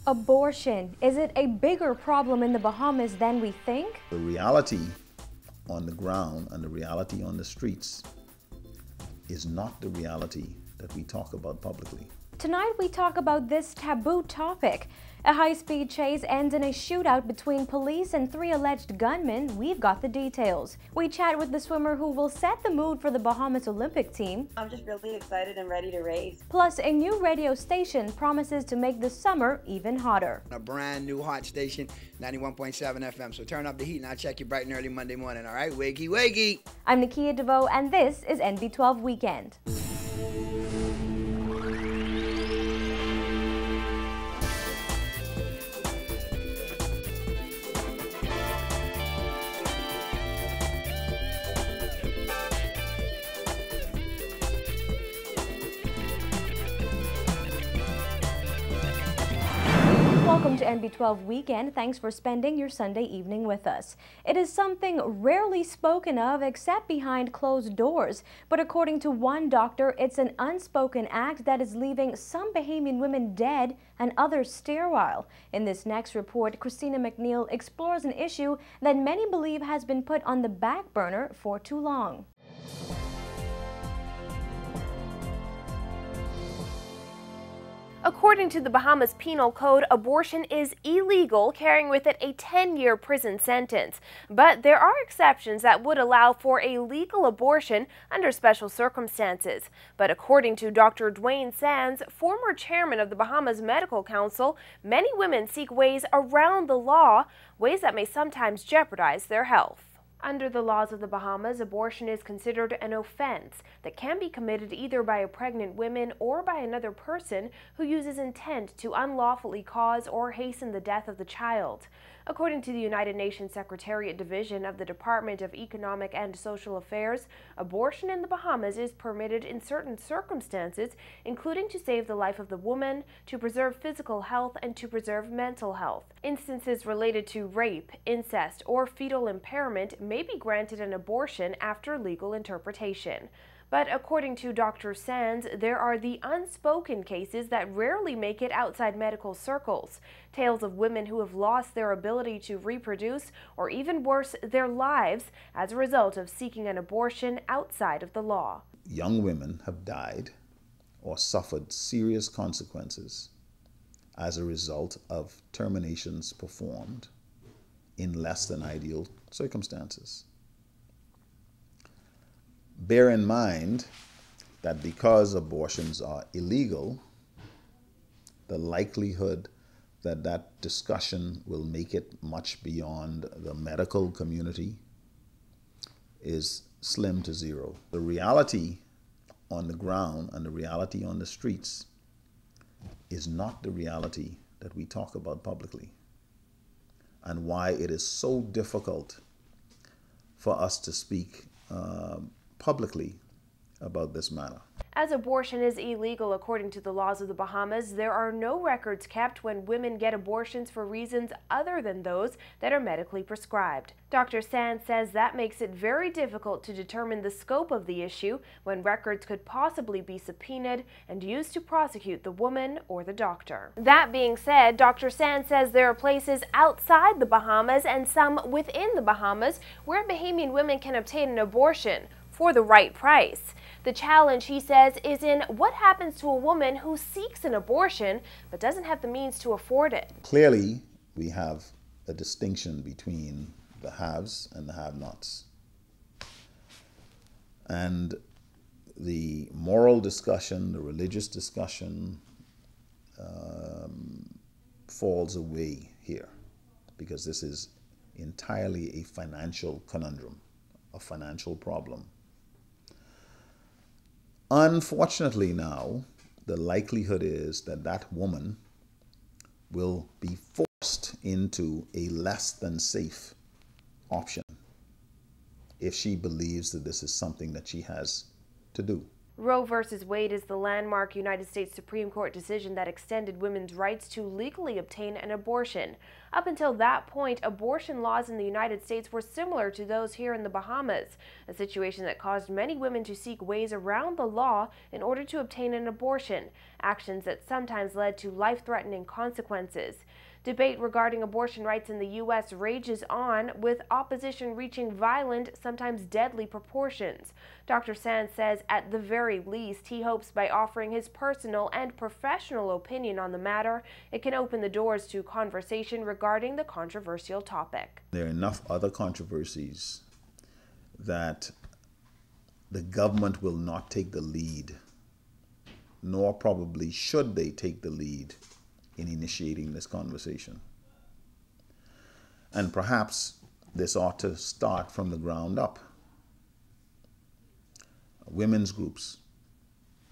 Abortion. Is it a bigger problem in the Bahamas than we think? The reality on the ground and the reality on the streets is not the reality that we talk about publicly. Tonight we talk about this taboo topic. A high-speed chase ends in a shootout between police and 3 alleged gunmen. We've got the details. We chat with the swimmer who will set the mood for the Bahamas Olympic team. I'm just really excited and ready to race. Plus, a new radio station promises to make the summer even hotter. A brand new hot station, 91.7 FM. So turn up the heat and I'll check you bright and early Monday morning, all right? Wakey, wakey! I'm Nakia DeVoe and this is NB12 Weekend. Welcome to NB12 Weekend. Thanks for spending your Sunday evening with us. It is something rarely spoken of except behind closed doors. But according to one doctor, it's an unspoken act that is leaving some Bahamian women dead and others sterile. In this next report, Christina McNeil explores an issue that many believe has been put on the back burner for too long. According to the Bahamas Penal Code, abortion is illegal, carrying with it a 10-year prison sentence. But there are exceptions that would allow for a legal abortion under special circumstances. But according to Dr. Dwayne Sands, former chairman of the Bahamas Medical Council, many women seek ways around the law, ways that may sometimes jeopardize their health. Under the laws of the Bahamas, abortion is considered an offense that can be committed either by a pregnant woman or by another person who uses intent to unlawfully cause or hasten the death of the child. According to the United Nations Secretariat Division of the Department of Economic and Social Affairs, abortion in the Bahamas is permitted in certain circumstances, including to save the life of the woman, to preserve physical health, and to preserve mental health. Instances related to rape, incest, or fetal impairment may be granted an abortion after legal interpretation. But according to Dr. Sands, there are the unspoken cases that rarely make it outside medical circles. Tales of women who have lost their ability to reproduce, or even worse, their lives, as a result of seeking an abortion outside of the law. Young women have died or suffered serious consequences as a result of terminations performed in less than ideal circumstances. Bear in mind that because abortions are illegal, the likelihood that that discussion will make it much beyond the medical community is slim to zero. The reality on the ground and the reality on the streets is not the reality that we talk about publicly, and why it is so difficult for us to speak publicly about this matter. As abortion is illegal according to the laws of the Bahamas, there are no records kept when women get abortions for reasons other than those that are medically prescribed. Dr. Sands says that makes it very difficult to determine the scope of the issue when records could possibly be subpoenaed and used to prosecute the woman or the doctor. That being said, Dr. Sands says there are places outside the Bahamas and some within the Bahamas where Bahamian women can obtain an abortion for the right price. The challenge, he says, is in what happens to a woman who seeks an abortion but doesn't have the means to afford it. Clearly, we have a distinction between the haves and the have-nots. And the moral discussion, the religious discussion falls away here, because this is entirely a financial conundrum, a financial problem. Unfortunately now, the likelihood is that that woman will be forced into a less than safe option if she believes that this is something that she has to do. Roe v. Wade is the landmark United States Supreme Court decision that extended women's rights to legally obtain an abortion. Up until that point, abortion laws in the United States were similar to those here in the Bahamas, a situation that caused many women to seek ways around the law in order to obtain an abortion, actions that sometimes led to life-threatening consequences. Debate regarding abortion rights in the U.S. rages on, with opposition reaching violent, sometimes deadly proportions. Dr. Sands says at the very least, he hopes by offering his personal and professional opinion on the matter, it can open the doors to conversation regarding the controversial topic. There are enough other controversies that the government will not take the lead, nor probably should they take the lead in initiating this conversation. And perhaps this ought to start from the ground up. Women's groups,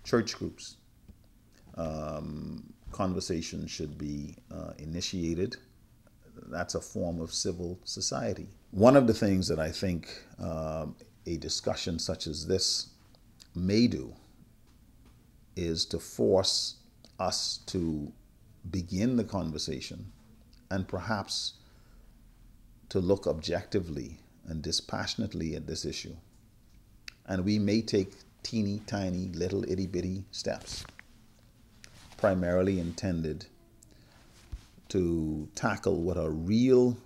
church groups, conversations should be initiated. That's a form of civil society. One of the things that I think a discussion such as this may do is to force us to begin the conversation and perhaps to look objectively and dispassionately at this issue. And we may take teeny tiny little itty bitty steps, primarily intended to tackle what are real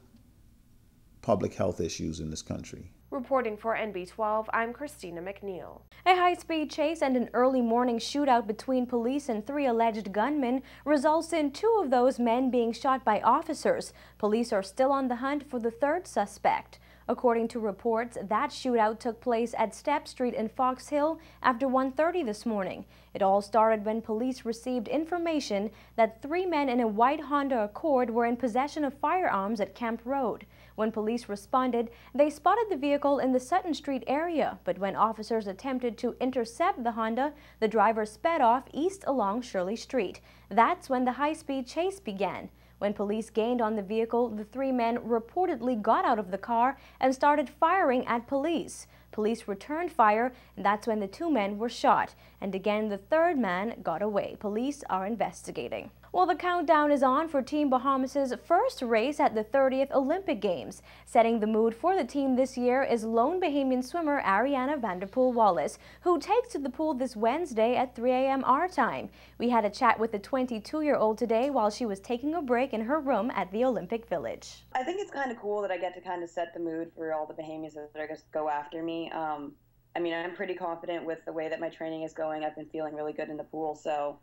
public health issues in this country. Reporting for NB12, I'm Christina McNeil. A high-speed chase and an early morning shootout between police and 3 alleged gunmen results in 2 of those men being shot by officers. Police are still on the hunt for the 3rd suspect. According to reports, that shootout took place at Step Street in Fox Hill after 1:30 this morning. It all started when police received information that 3 men in a white Honda Accord were in possession of firearms at Camp Road. When police responded, they spotted the vehicle in the Sutton Street area, but when officers attempted to intercept the Honda, the driver sped off east along Shirley Street. That's when the high-speed chase began. When police gained on the vehicle, the 3 men reportedly got out of the car and started firing at police. Police returned fire, and that's when the 2 men were shot. And again, the 3rd man got away. Police are investigating. Well, the countdown is on for Team Bahamas' first race at the 30th Olympic Games. Setting the mood for the team this year is lone Bahamian swimmer Ariana Vanderpool-Wallace, who takes to the pool this Wednesday at 3 a.m. our time. We had a chat with the 22-year-old today while she was taking a break in her room at the Olympic Village. I think it's kind of cool that I get to kind of set the mood for all the Bahamians that are going to go after me. I mean, I'm pretty confident with the way that my training is going. I've been feeling really good in the pool, so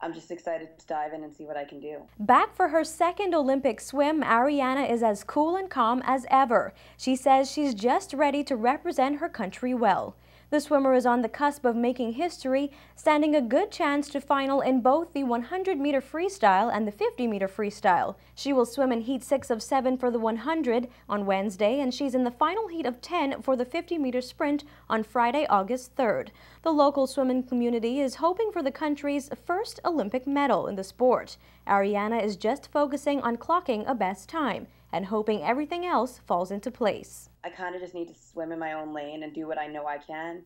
I'm just excited to dive in and see what I can do. Back for her 2nd Olympic swim, Ariana is as cool and calm as ever. She says she's just ready to represent her country well. The swimmer is on the cusp of making history, standing a good chance to final in both the 100-meter freestyle and the 50-meter freestyle. She will swim in heat 6 of 7 for the 100 on Wednesday, and she's in the final heat of 10 for the 50-meter sprint on Friday, August 3rd. The local swimming community is hoping for the country's first Olympic medal in the sport. Ariana is just focusing on clocking a best time and hoping everything else falls into place. I kind of just need to swim in my own lane and do what I know I can,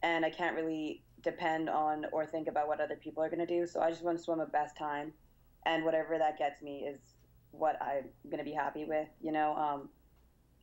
and I can't really depend on or think about what other people are going to do, so I just want to swim a best time, and whatever that gets me is what I'm going to be happy with, you know.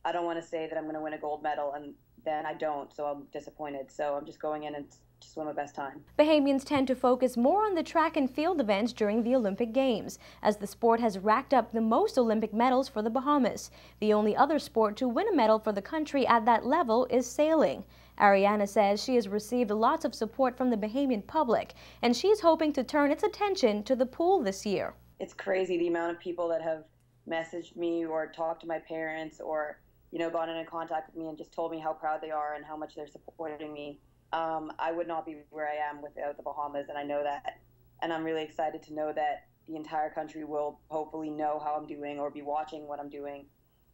I don't want to say that I'm going to win a gold medal and then I don't, so I'm disappointed, so I'm just going in and to swim a best time. Bahamians tend to focus more on the track and field events during the Olympic Games, as the sport has racked up the most Olympic medals for the Bahamas. The only other sport to win a medal for the country at that level is sailing. Ariana says she has received lots of support from the Bahamian public, and she's hoping to turn its attention to the pool this year. It's crazy the amount of people that have messaged me or talked to my parents or, you know, gotten in contact with me and just told me how proud they are and how much they're supporting me. I would not be where I am without the Bahamas, and I know that. And I'm really excited to know that the entire country will hopefully know how I'm doing or be watching what I'm doing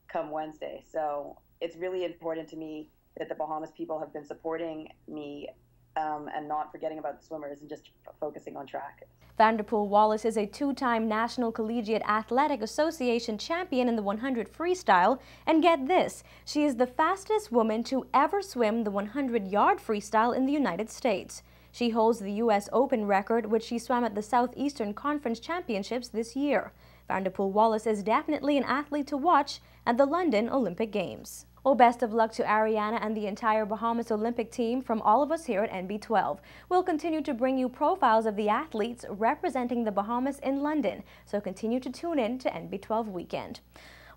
come Wednesday. So it's really important to me that the Bahamas people have been supporting me and not forgetting about the swimmers and just focusing on track. Vanderpool-Wallace is a 2-time National Collegiate Athletic Association champion in the 100 freestyle, and get this, she is the fastest woman to ever swim the 100-yard freestyle in the United States. She holds the U.S. Open record, which she swam at the Southeastern Conference Championships this year. Vanderpool Wallace is definitely an athlete to watch at the London Olympic Games. Well, best of luck to Ariana and the entire Bahamas Olympic team from all of us here at NB12. We'll continue to bring you profiles of the athletes representing the Bahamas in London, so continue to tune in to NB12 Weekend.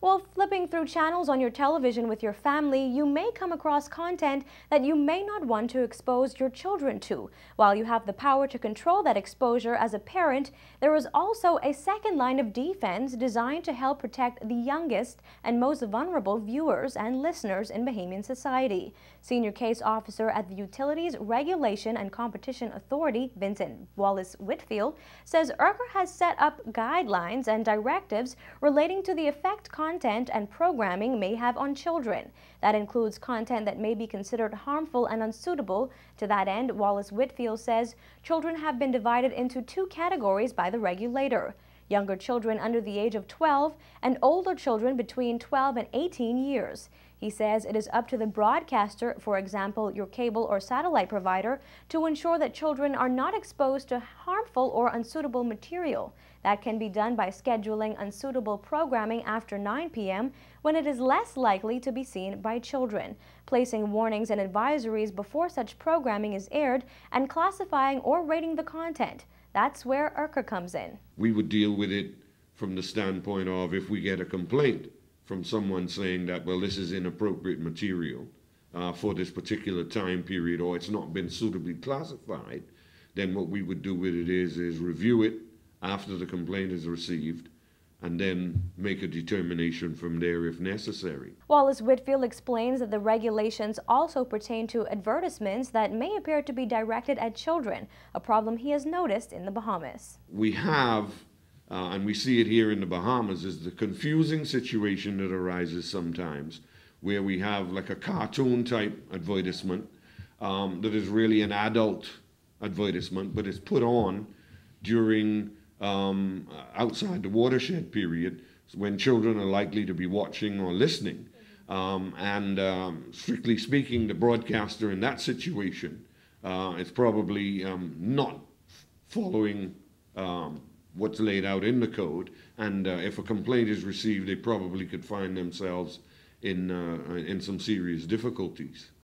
While flipping through channels on your television with your family, you may come across content that you may not want to expose your children to. While you have the power to control that exposure as a parent, there is also a second line of defense designed to help protect the youngest and most vulnerable viewers and listeners in Bahamian society. Senior Case Officer at the Utilities Regulation and Competition Authority, Vincent Wallace Whitfield, says IRCA has set up guidelines and directives relating to the effect content and programming may have on children. That includes content that may be considered harmful and unsuitable. To that end, Wallace Whitfield says children have been divided into two categories by the regulator: younger children under the age of 12 and older children between 12 and 18 years. He says it is up to the broadcaster, for example, your cable or satellite provider, to ensure that children are not exposed to harmful or unsuitable material. That can be done by scheduling unsuitable programming after 9 p.m. when it is less likely to be seen by children, placing warnings and advisories before such programming is aired, and classifying or rating the content. That's where IRCA comes in. We would deal with it from the standpoint of, if we get a complaint from someone saying that, well, this is inappropriate material for this particular time period, or it's not been suitably classified, then what we would do with it is review it after the complaint is received, and then make a determination from there if necessary. Wallace Whitfield explains that the regulations also pertain to advertisements that may appear to be directed at children, a problem he has noticed in the Bahamas. We have, and we see it here in the Bahamas, is the confusing situation that arises sometimes where we have like a cartoon type advertisement that is really an adult advertisement, but it's put on during outside the watershed period, when children are likely to be watching or listening. Strictly speaking, the broadcaster in that situation is probably not following what's laid out in the code, and if a complaint is received, they probably could find themselves in some serious difficulties.